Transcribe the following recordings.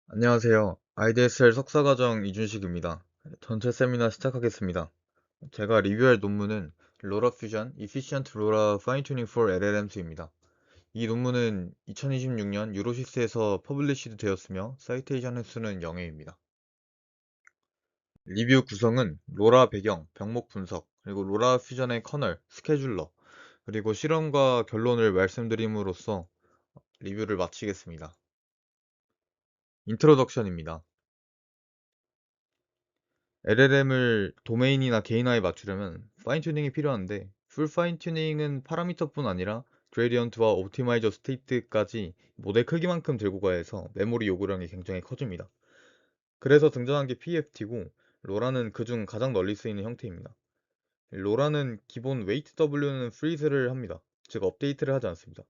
안녕하세요. IDSL 석사과정 이준식입니다. 전체 세미나 시작하겠습니다. 제가 리뷰할 논문은 LoRa Fusion Efficient LoRa Fine-Tuning for LLMs입니다. 이 논문은 2026년 유로시스에서 퍼블리시드 되었으며 사이테이션 횟수는 0회입니다. 리뷰 구성은 로라 배경, 병목 분석, 그리고 로라 퓨전의 커널, 스케줄러, 그리고 실험과 결론을 말씀드림으로써 리뷰를 마치겠습니다. 인트로덕션입니다. LLM을 도메인이나 개인화에 맞추려면 파인 튜닝이 필요한데, 풀 파인 튜닝은 파라미터뿐 아니라 그레디언트와 옵티마이저 스테이트까지 모델 크기만큼 들고 가야 해서 메모리 요구량이 굉장히 커집니다. 그래서 등장한 게 PFT고, 로라는 그중 가장 널리 쓰이는 형태입니다. 로라는 기본 웨이트 W는 프리즈를 합니다. 즉 업데이트를 하지 않습니다.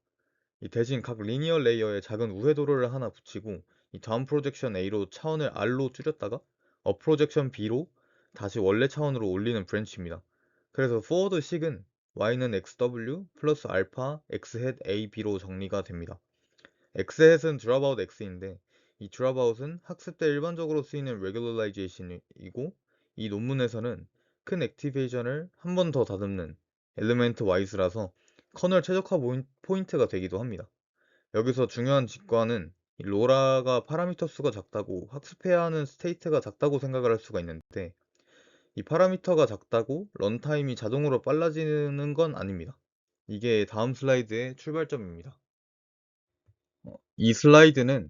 이 대신 각 리니어 레이어에 작은 우회도로를 하나 붙이고, 이 다운 프로젝션 A로 차원을 R로 줄였다가 업 프로젝션 B로 다시 원래 차원으로 올리는 브랜치입니다. 그래서 forward 식은 y는 xw 플러스 알파 x hat a b로 정리가 됩니다. x hat은 dropout x인데, 이 dropout은 학습 때 일반적으로 쓰이는 regularization 이고, 이 논문에서는 큰 액티베이션을 한 번 더 다듬는 엘리멘트 와이즈라서 커널 최적화 포인트가 되기도 합니다. 여기서 중요한 직관은 이 로라가 파라미터 수가 작다고 학습해야 하는 스테이트가 작다고 생각을 할 수가 있는데, 이 파라미터가 작다고 런타임이 자동으로 빨라지는 건 아닙니다. 이게 다음 슬라이드의 출발점입니다. 이 슬라이드는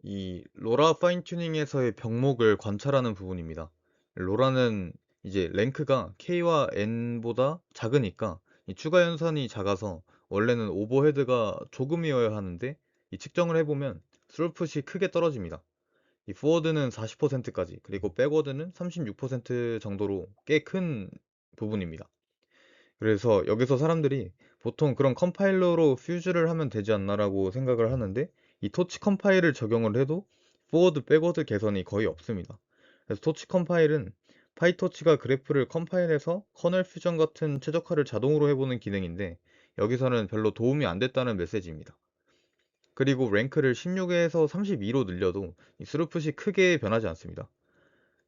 이 로라 파인 튜닝에서의 병목을 관찰하는 부분입니다. 로라는 이제 랭크가 K와 N보다 작으니까 이 추가 연산이 작아서 원래는 오버헤드가 조금이어야 하는데, 이 측정을 해보면 스루풋이 크게 떨어집니다. 이 포워드는 40%까지, 그리고 백워드는 36% 정도로 꽤 큰 부분입니다. 그래서 여기서 사람들이 보통 그런 컴파일러로 퓨즈를 하면 되지 않나라고 생각을 하는데, 이 토치 컴파일을 적용을 해도 포워드, 백워드 개선이 거의 없습니다. 그래서 토치 컴파일은 파이토치가 그래프를 컴파일해서 커널 퓨전 같은 최적화를 자동으로 해보는 기능인데, 여기서는 별로 도움이 안 됐다는 메시지입니다. 그리고 랭크를 16에서 32로 늘려도 이 스루풋이 크게 변하지 않습니다.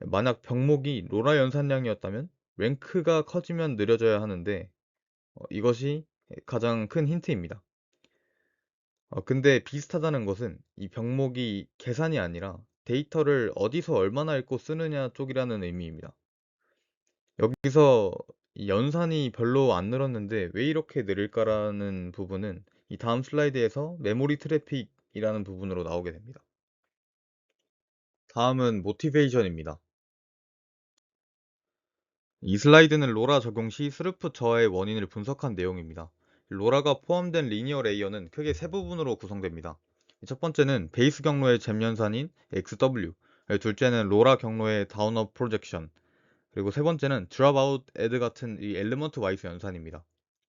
만약 병목이 로라 연산량이었다면 랭크가 커지면 느려져야 하는데, 이것이 가장 큰 힌트입니다. 근데 비슷하다는 것은 이 병목이 계산이 아니라 데이터를 어디서 얼마나 읽고 쓰느냐 쪽이라는 의미입니다. 여기서 이 연산이 별로 안 늘었는데 왜 이렇게 느릴까라는 부분은 이 다음 슬라이드에서 메모리 트래픽이라는 부분으로 나오게 됩니다. 다음은 모티베이션입니다. 이 슬라이드는 로라 적용 시 스루풋 저하의 원인을 분석한 내용입니다. 로라가 포함된 리니어 레이어는 크게 세 부분으로 구성됩니다. 첫 번째는 베이스 경로의 잼 연산인 XW, 둘째는 로라 경로의 다운업 프로젝션, 그리고 세 번째는 드랍아웃 애드 같은 이 엘리먼트 와이스 연산입니다.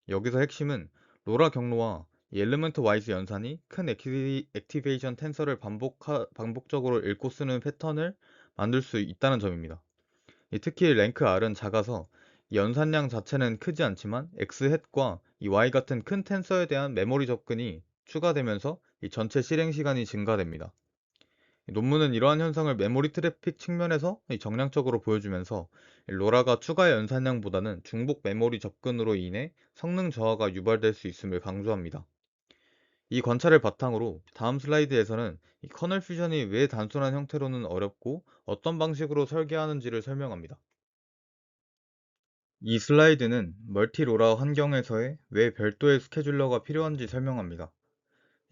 여기서 핵심은 로라 경로와 이 엘리먼트 와이스 연산이 큰 액티베이션 텐서를 반복적으로 읽고 쓰는 패턴을 만들 수 있다는 점입니다. 특히 랭크 R은 작아서 이 연산량 자체는 크지 않지만 X-햇과 이 Y 같은 큰 텐서에 대한 메모리 접근이 추가되면서 이 전체 실행 시간이 증가됩니다. 논문은 이러한 현상을 메모리 트래픽 측면에서 정량적으로 보여주면서 로라가 추가 연산량보다는 중복 메모리 접근으로 인해 성능 저하가 유발될 수 있음을 강조합니다. 이 관찰을 바탕으로 다음 슬라이드에서는 이 커널 퓨전이 왜 단순한 형태로는 어렵고 어떤 방식으로 설계하는지를 설명합니다. 이 슬라이드는 멀티 로라 환경에서의 왜 별도의 스케줄러가 필요한지 설명합니다.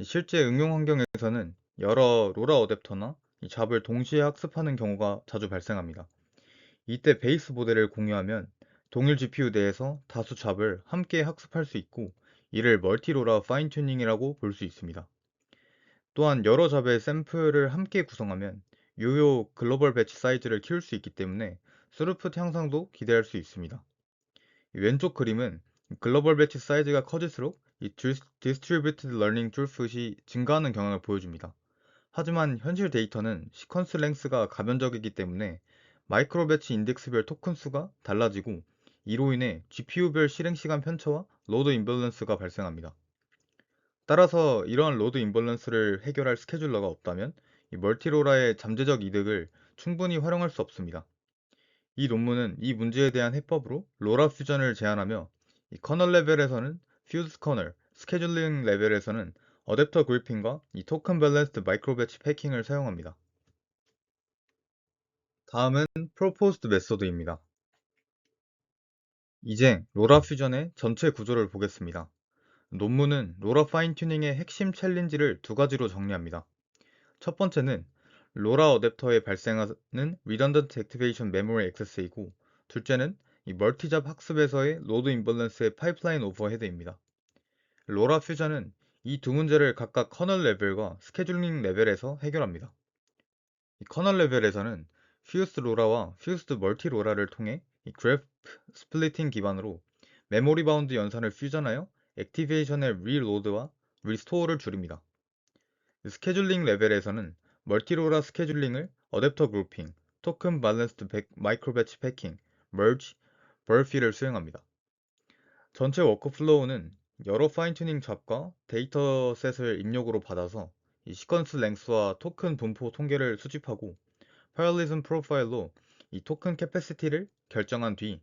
실제 응용 환경에서는 여러 로라 어댑터나 이 잡을 동시에 학습하는 경우가 자주 발생합니다. 이때 베이스 모델을 공유하면 동일 GPU 내에서 다수 잡을 함께 학습할 수 있고, 이를 멀티 로라 파인 튜닝이라고 볼 수 있습니다. 또한 여러 잡의 샘플을 함께 구성하면 유효 글로벌 배치 사이즈를 키울 수 있기 때문에 스루풋 향상도 기대할 수 있습니다. 이 왼쪽 그림은 글로벌 배치 사이즈가 커질수록 이 디스트리뷰티드 러닝 툴풋이 증가하는 경향을 보여줍니다. 하지만 현실 데이터는 시퀀스 랭스가 가변적이기 때문에 마이크로 배치 인덱스별 토큰 수가 달라지고, 이로 인해 GPU별 실행 시간 편차와 로드 임밸런스가 발생합니다. 따라서 이러한 로드 임밸런스를 해결할 스케줄러가 없다면 이 멀티로라의 잠재적 이득을 충분히 활용할 수 없습니다. 이 논문은 이 문제에 대한 해법으로 로라 퓨전을 제안하며 이 커널 레벨에서는 퓨즈 커널, 스케줄링 레벨에서는 어댑터 그리핑과 이 토큰 밸런스드 마이크로 배치 패킹을 사용합니다. 다음은 프로포즈드 메소드입니다. 이제 로라 퓨전의 전체 구조를 보겠습니다. 논문은 로라 파인 튜닝의 핵심 챌린지를 두 가지로 정리합니다. 첫 번째는 로라 어댑터에 발생하는 Redundant Activation Memory Access이고, 둘째는 이 멀티잡 학습에서의 로드 임벌런스의 파이프라인 오버헤드입니다. 로라 퓨전은 이 두 문제를 각각 커널 레벨과 스케줄링 레벨에서 해결합니다. 이 커널 레벨에서는 퓨스드 로라와 퓨스드 멀티 로라를 통해 이 그래프 스플리팅 기반으로 메모리 바운드 연산을 퓨전하여 액티베이션의 리로드와 리스토어를 줄입니다. 스케줄링 레벨에서는 멀티로라 스케줄링을 어댑터 그룹핑, 토큰 밸런스드 마이크로 배치 패킹, merge, burfe를 수행합니다. 전체 워크플로우는 여러 파인튜닝 잡과 데이터셋을 입력으로 받아서 이 시퀀스 랭스와 토큰 분포 통계를 수집하고 파럴리즘 프로파일로 이 토큰 캐패시티를 결정한 뒤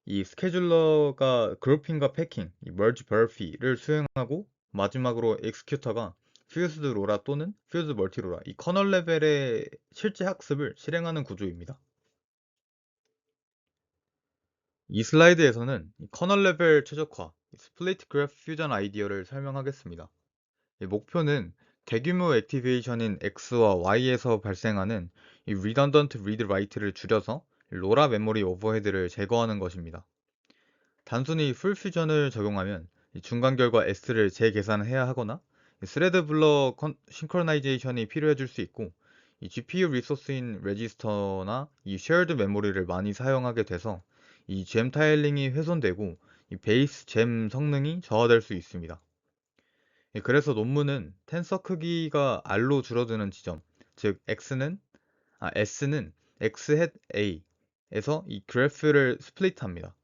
이 스케줄러가 그룹핑과 패킹, 이 merge burfe를 수행하고 마지막으로 executor가 퓨즈드 로라 또는 퓨즈 멀티 로라 이 커널 레벨의 실제 학습을 실행하는 구조입니다. 이 슬라이드에서는 이 커널 레벨 최적화, 스플릿 그래프 퓨전 아이디어를 설명하겠습니다. 이 목표는 대규모 액티베이션인 X와 Y에서 발생하는 이 redundant read write를 줄여서 로라 메모리 오버헤드를 제거하는 것입니다. 단순히 풀 퓨전을 적용하면 이 중간 결과 S를 재계산해야 하거나 스레드 블러 싱크로나이제이션이 필요해질 수 있고, 이 GPU 리소스인 레지스터나 이 쉐어드 메모리를 많이 사용하게 돼서 이 잼 타일링이 훼손되고 이 베이스 잼 성능이 저하될 수 있습니다. 그래서 논문은 텐서 크기가 R로 줄어드는 지점, 즉 S는 X hat A에서 이 그래프를 스플릿합니다.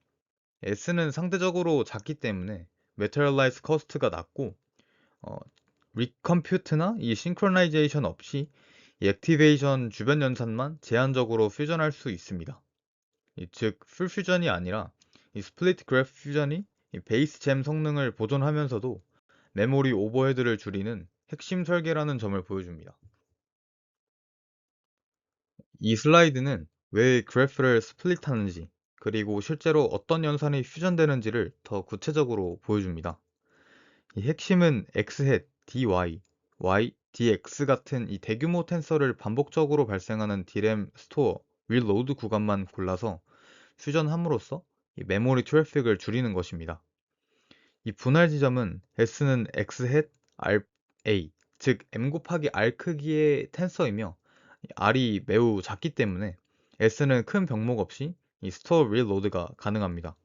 S는 상대적으로 작기 때문에 materialize cost가 낮고, 어, 리컴퓨트나 이 싱크로나이제이션 없이 이 액티베이션 주변 연산만 제한적으로 퓨전할 수 있습니다. 즉, 풀 퓨전이 아니라 이 스플릿 그래프 퓨전이 이 베이스 잼 성능을 보존하면서도 메모리 오버헤드를 줄이는 핵심 설계라는 점을 보여줍니다. 이 슬라이드는 왜 그래프를 스플릿하는지, 그리고 실제로 어떤 연산이 퓨전되는지를 더 구체적으로 보여줍니다. 이 핵심은 X햇, dy, y, dx 같은 이 대규모 텐서를 반복적으로 발생하는 D램 스토어, 릴로드 구간만 골라서 퓨전함으로써 이 메모리 트래픽을 줄이는 것입니다. 이 분할 지점은 S는 X햇 RA, 즉 M 곱하기 R 크기의 텐서이며 R이 매우 작기 때문에 S는 큰 병목 없이 이 스토어 릴로드가 가능합니다.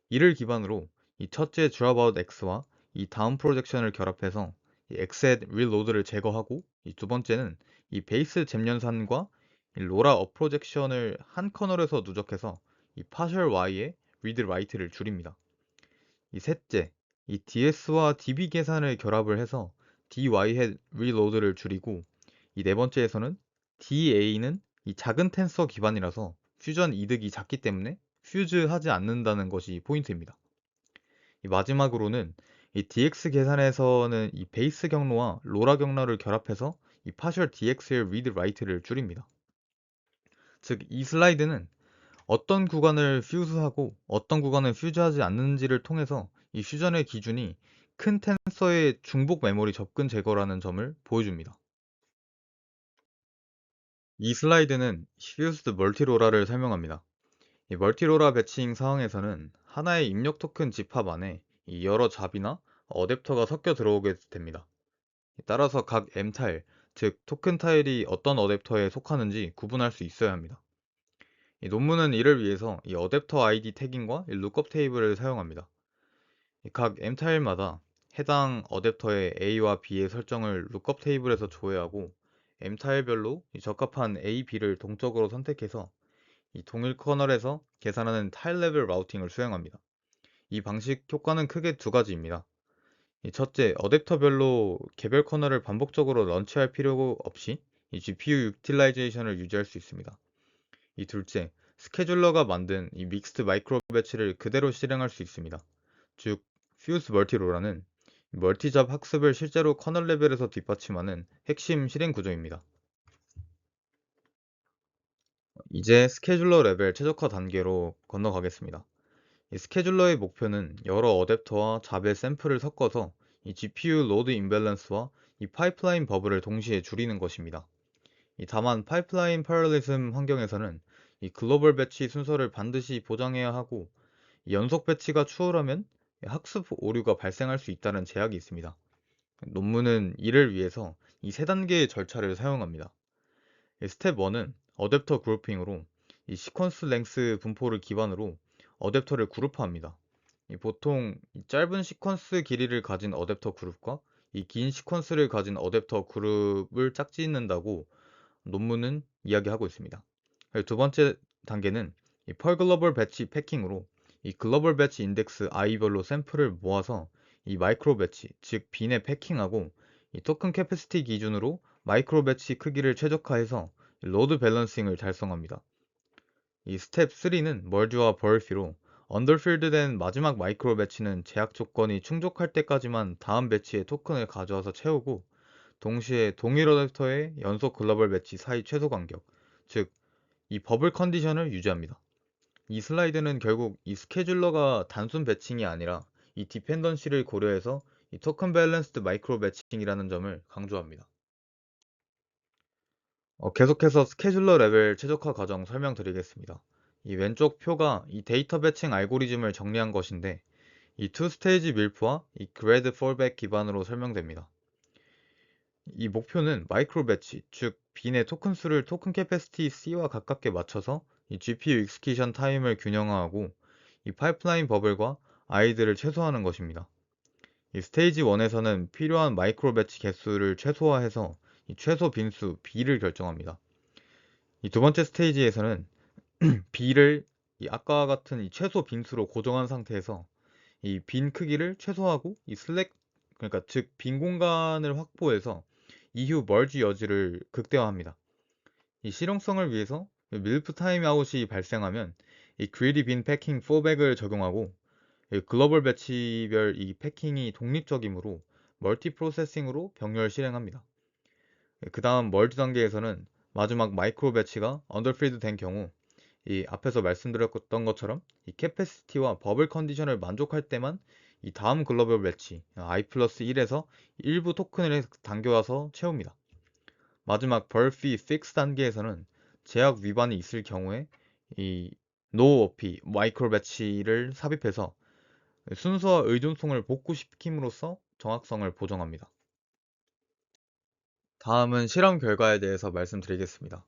이를 기반으로 이 첫째 dropout X와 이 다운 프로젝션을 결합해서 이 X의 reload를 제거하고, 이 두 번째는 이 베이스 잼 연산과 이 로라 업 프로젝션을 한 커널에서 누적해서 이 partial Y의 read write를 줄입니다. 이 셋째, 이 DS와 DB 계산을 결합을 해서 DY head reload를 줄이고, 이 네 번째에서는 DA는 이 작은 텐서 기반이라서 퓨전 이득이 작기 때문에 퓨즈하지 않는다는 것이 포인트입니다. 이 마지막으로는 이 DX 계산에서는 이 베이스 경로와 로라 경로를 결합해서 이 partial DX의 read write를 줄입니다. 즉, 이 슬라이드는 어떤 구간을 퓨즈하고 어떤 구간을 퓨즈하지 않는지를 통해서 이 퓨전의 기준이 큰 텐서의 중복 메모리 접근 제거라는 점을 보여줍니다. 이 슬라이드는 퓨즈드 멀티로라를 설명합니다. 이 멀티로라 배치잉 상황에서는 하나의 입력 토큰 집합 안에 이 여러 잡이나 어댑터가 섞여 들어오게 됩니다. 따라서 각 M 타일, 즉 토큰 타일이 어떤 어댑터에 속하는지 구분할 수 있어야 합니다. 이 논문은 이를 위해서 이 어댑터 ID 태깅과 이 룩업 테이블을 사용합니다. 각 M 타일마다 해당 어댑터의 A와 B의 설정을 룩업 테이블에서 조회하고 M 타일별로 이 적합한 A, B를 동적으로 선택해서 이 동일 커널에서 계산하는 타일 레벨 라우팅을 수행합니다. 이 방식 효과는 크게 두 가지입니다. 첫째, 어댑터별로 개별 커널을 반복적으로 런치할 필요 없이 이 GPU 유틸라이제이션을 유지할 수 있습니다. 둘째, 스케줄러가 만든 이 믹스드 마이크로 배치를 그대로 실행할 수 있습니다. 즉, 퓨즈 멀티로라는 멀티잡 학습을 실제로 커널 레벨에서 뒷받침하는 핵심 실행 구조입니다. 이제 스케줄러 레벨 최적화 단계로 건너가겠습니다. 이 스케줄러의 목표는 여러 어댑터와 잡의 샘플을 섞어서 이 GPU 로드 임밸런스와 이 파이프라인 버블을 동시에 줄이는 것입니다. 다만 파이프라인 패럴리즘 환경에서는 이 글로벌 배치 순서를 반드시 보장해야 하고 이 연속 배치가 추월하면 학습 오류가 발생할 수 있다는 제약이 있습니다. 논문은 이를 위해서 이 세 단계의 절차를 사용합니다. 스텝 1은 어댑터 그룹핑으로 이 시퀀스 랭스 분포를 기반으로 어댑터를 그룹화합니다. 보통 이 짧은 시퀀스 길이를 가진 어댑터 그룹과 이 긴 시퀀스를 가진 어댑터 그룹을 짝짓는다고 논문은 이야기하고 있습니다. 두 번째 단계는 이 펄 글로벌 배치 패킹으로 이 글로벌 배치 인덱스 i별로 샘플을 모아서 이 마이크로 배치, 즉 빈에 패킹하고 이 토큰 캐패시티 기준으로 마이크로 배치 크기를 최적화해서 로드 밸런싱을 달성합니다. 스텝 3는 멀즈와 벌피로 언더필드된 마지막 마이크로 배치는 제약 조건이 충족할 때까지만 다음 배치의 토큰을 가져와서 채우고 동시에 동일 어댑터의 연속 글로벌 배치 사이 최소 간격, 즉 이 버블 컨디션을 유지합니다. 이 슬라이드는 결국 이 스케줄러가 단순 배칭이 아니라 이 디펜던시를 고려해서 이 토큰 밸런스드 마이크로 배칭이라는 점을 강조합니다. 계속해서 스케줄러 레벨 최적화 과정 설명드리겠습니다. 이 왼쪽 표가 이 데이터 배칭 알고리즘을 정리한 것인데 이 투 스테이지 밀프와 이 그레드 폴백 기반으로 설명됩니다. 이 목표는 마이크로 배치, 즉 빈의 토큰 수를 토큰 캐패시티 C와 가깝게 맞춰서 이 GPU 익스키션 타임을 균형화하고 이 파이프라인 버블과 아이들을 최소화하는 것입니다. 이 스테이지 1에서는 필요한 마이크로 배치 개수를 최소화해서 이 최소 빈수 B를 결정합니다. 두 번째 스테이지에서는 B를 이 아까와 같은 이 최소 빈수로 고정한 상태에서 이 빈 크기를 최소화하고 이 슬랙, 그러니까 즉 빈 공간을 확보해서 이후 멀지 여지를 극대화합니다. 이 실용성을 위해서 밀프 타임아웃이 발생하면 이 그리디 빈 패킹 4백을 적용하고 글로벌 배치별 이 패킹이 독립적이므로 멀티 프로세싱으로 병렬 실행합니다. 그 다음 멀티 단계에서는 마지막 마이크로 배치가 언더필드 된 경우 이 앞에서 말씀드렸던 것처럼 이 캐패시티와 버블 컨디션을 만족할 때만 이 다음 글로벌 배치 i 플러스 1에서 일부 토큰을 당겨와서 채웁니다. 마지막 벌피 픽스 단계에서는 제약 위반이 있을 경우에 이 노오피 마이크로 배치를 삽입해서 순서와 의존성을 복구시킴으로써 정확성을 보정합니다. 다음은 실험 결과에 대해서 말씀드리겠습니다.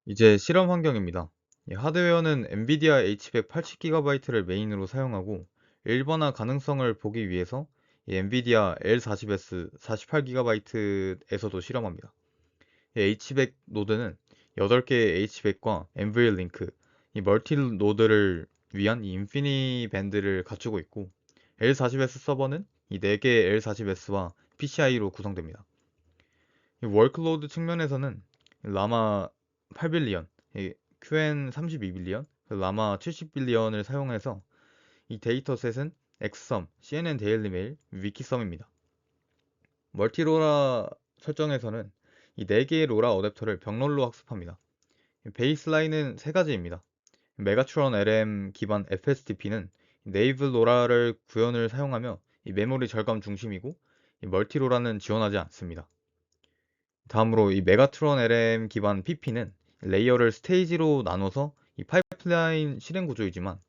이제 실험 환경입니다. 하드웨어는 엔비디아 H100 80GB를 메인으로 사용하고 일반화 가능성을 보기 위해서 엔비디아 L40S 48GB에서도 실험합니다. H100 노드는 8개의 H100과 NVLink, 이 멀티 노드를 위한 이 인피니 밴드를 갖추고 있고 L40S 서버는 이 4개의 L40S와 PCI로 구성됩니다. 워크로드 측면에서는 라마 8빌리언, QN32빌리언, 라마 70빌리언을 사용해서 이 데이터셋은 엑썸, CNN 데일리 메일, 위키썸입니다. 멀티로라 설정에서는 이 4개의 로라 어댑터를 병렬로 학습합니다. 베이스라인은 3가지입니다. 메가트론 LM 기반 FSDP는 네이브 로라를 구현을 사용하며 이 메모리 절감 중심이고 이 멀티로라는 지원하지 않습니다. 다음으로 이 메가트론 LM 기반 PP는 레이어를 스테이지로 나눠서 이 파이프라인 실행 구조이지만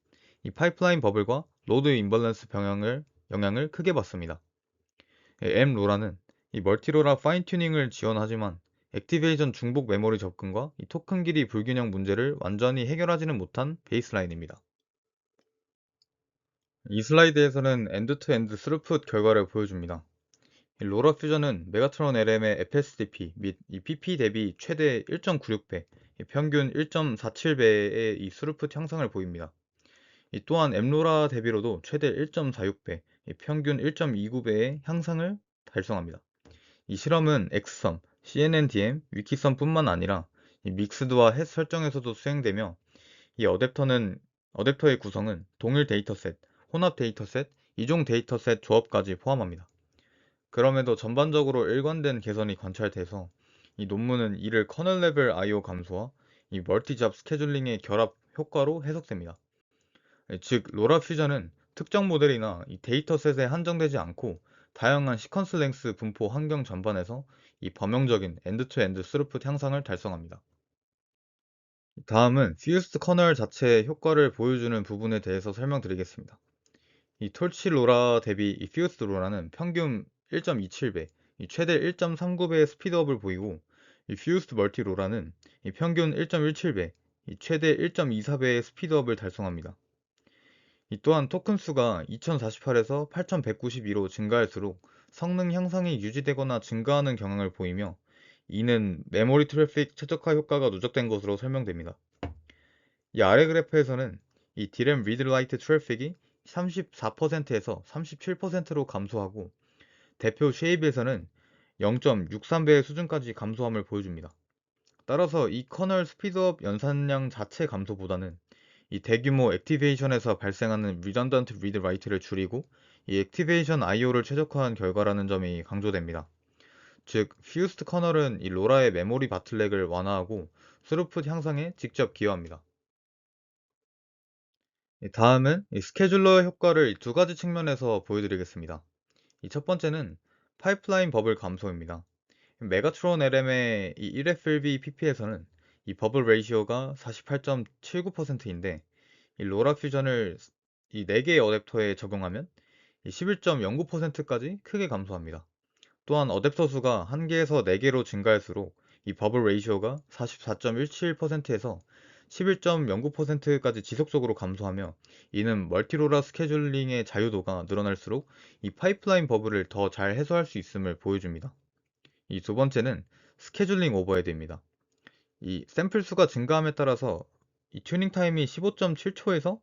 이 파이프라인 버블과 로드 임벌런스 영향을 크게 받습니다. M로라는 이 멀티로라 파인 튜닝을 지원하지만 액티베이션 중복 메모리 접근과 이 토큰 길이 불균형 문제를 완전히 해결하지는 못한 베이스라인입니다. 이 슬라이드에서는 엔드-투-엔드 스루풋 결과를 보여줍니다. 로라 퓨전은 메가트론 LM의 FSDP 및 이 PP 대비 최대 1.96배, 평균 1.47배의 이 스루풋 향상을 보입니다. 또한 엠로라 대비로도 최대 1.46배, 평균 1.29배의 향상을 달성합니다. 이 실험은 엑스섬, CNNDM, 위키섬뿐만 아니라 이 믹스드와 햇 설정에서도 수행되며 이 어댑터의 구성은 동일 데이터셋, 혼합 데이터셋, 이종 데이터셋 조합까지 포함합니다. 그럼에도 전반적으로 일관된 개선이 관찰돼서 이 논문은 이를 커널 레벨 I/O 감소와 이 멀티 잡 스케줄링의 결합 효과로 해석됩니다. 즉, 로라 퓨전은 특정 모델이나 이 데이터셋에 한정되지 않고 다양한 시퀀스 랭스 분포 환경 전반에서 이 범용적인 엔드-투-엔드 스루풋 향상을 달성합니다. 다음은 퓨스트 커널 자체의 효과를 보여주는 부분에 대해서 설명드리겠습니다. 이 톨치 로라 대비 이 퓨스트 로라는 평균 1.27배, 최대 1.39배의 스피드업을 보이고 이 퓨스트 멀티 로라는 이 평균 1.17배, 최대 1.24배의 스피드업을 달성합니다. 이 또한 토큰 수가 2048에서 8192로 증가할수록 성능 향상이 유지되거나 증가하는 경향을 보이며 이는 메모리 트래픽 최적화 효과가 누적된 것으로 설명됩니다. 이 아래 그래프에서는 이 DRAM 리드 라이트 트래픽이 34%에서 37%로 감소하고 대표 쉐입에서는 0.63배의 수준까지 감소함을 보여줍니다. 따라서 이 커널 스피드업 연산량 자체 감소보다는 이 대규모 액티베이션에서 발생하는 리던던트 리드 라이트를 줄이고 이 액티베이션 I/O를 최적화한 결과라는 점이 강조됩니다. 즉, 퓨스트 커널은 이 로라의 메모리 바틀렉을 완화하고 스루풋 향상에 직접 기여합니다. 다음은 이 스케줄러 효과를 두 가지 측면에서 보여드리겠습니다. 이 첫 번째는 파이프라인 버블 감소입니다. 메가트론 LM의 이 1FLV PP에서는 이 버블 레이시오가 48.79%인데 이 로라 퓨전을 이 4개의 어댑터에 적용하면 11.09%까지 크게 감소합니다. 또한 어댑터 수가 1개에서 4개로 증가할수록 이 버블 레이시오가 44.17%에서 11.09%까지 지속적으로 감소하며 이는 멀티로라 스케줄링의 자유도가 늘어날수록 이 파이프라인 버블을 더 잘 해소할 수 있음을 보여줍니다. 이 두 번째는 스케줄링 오버헤드입니다. 이 샘플 수가 증가함에 따라서 이 튜닝 타임이 15.7초에서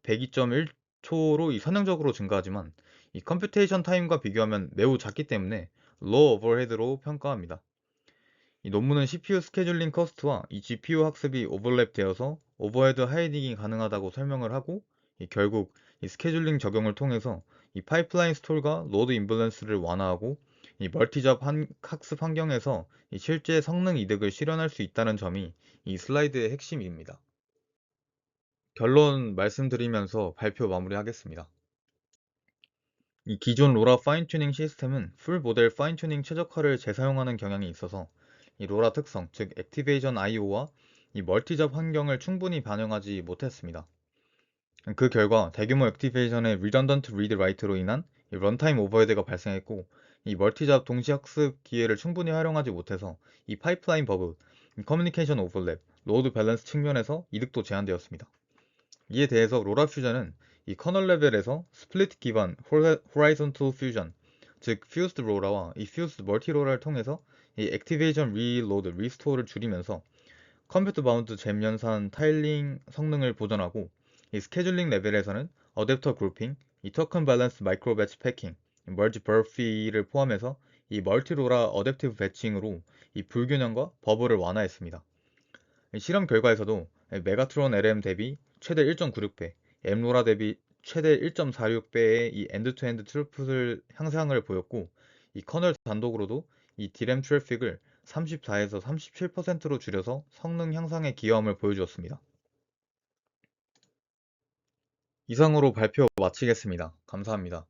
102.1초로 이 선형적으로 증가하지만 이 컴퓨테이션 타임과 비교하면 매우 작기 때문에 로우 오버헤드로 평가합니다. 이 논문은 CPU 스케줄링 커스트와 이 GPU 학습이 오버랩되어서 오버헤드 하이딩이 가능하다고 설명을 하고 결국 이 스케줄링 적용을 통해서 이 파이프라인 스톨과 로드 임밸런스를 완화하고 이 멀티잡 학습 환경에서 이 실제 성능 이득을 실현할 수 있다는 점이 이 슬라이드의 핵심입니다. 결론 말씀드리면서 발표 마무리하겠습니다. 이 기존 로라 파인 튜닝 시스템은 풀 모델 파인 튜닝 최적화를 재사용하는 경향이 있어서 이 로라 특성, 즉 액티베이션 I/O와 이 멀티잡 환경을 충분히 반영하지 못했습니다. 그 결과 대규모 액티베이션의 리던던트 리드 라이트로 인한 이 런타임 오버헤드가 발생했고 이 멀티잡 동시 학습 기회를 충분히 활용하지 못해서 이 파이프라인 버그, 커뮤니케이션 오버랩, 로드 밸런스 측면에서 이득도 제한되었습니다. 이에 대해서 로라 퓨전은 이 커널 레벨에서 스플릿 기반 호라이즌탈 퓨전, 즉 퓨스드 로라와 이 퓨스드 멀티 로라를 통해서 이 액티베이션 리로드 리스토어를 줄이면서 컴퓨터 바운드 잼 연산 타일링 성능을 보전하고 이 스케줄링 레벨에서는 어댑터 그룹핑, 이 토큰 밸런스 마이크로 배치 패킹, 멀지 버피를 포함해서 이 멀티 로라 어댑티브 배칭으로 이 불균형과 버블을 완화했습니다. 실험 결과에서도 메가트론 LM 대비 최대 1.96배, 엠로라 대비 최대 1.46배의 이 엔드-투-엔드 트루풋을 향상을 보였고 이 커널 단독으로도 이 D램 트래픽을 34에서 37%로 줄여서 성능 향상에 기여함을 보여주었습니다. 이상으로 발표 마치겠습니다. 감사합니다.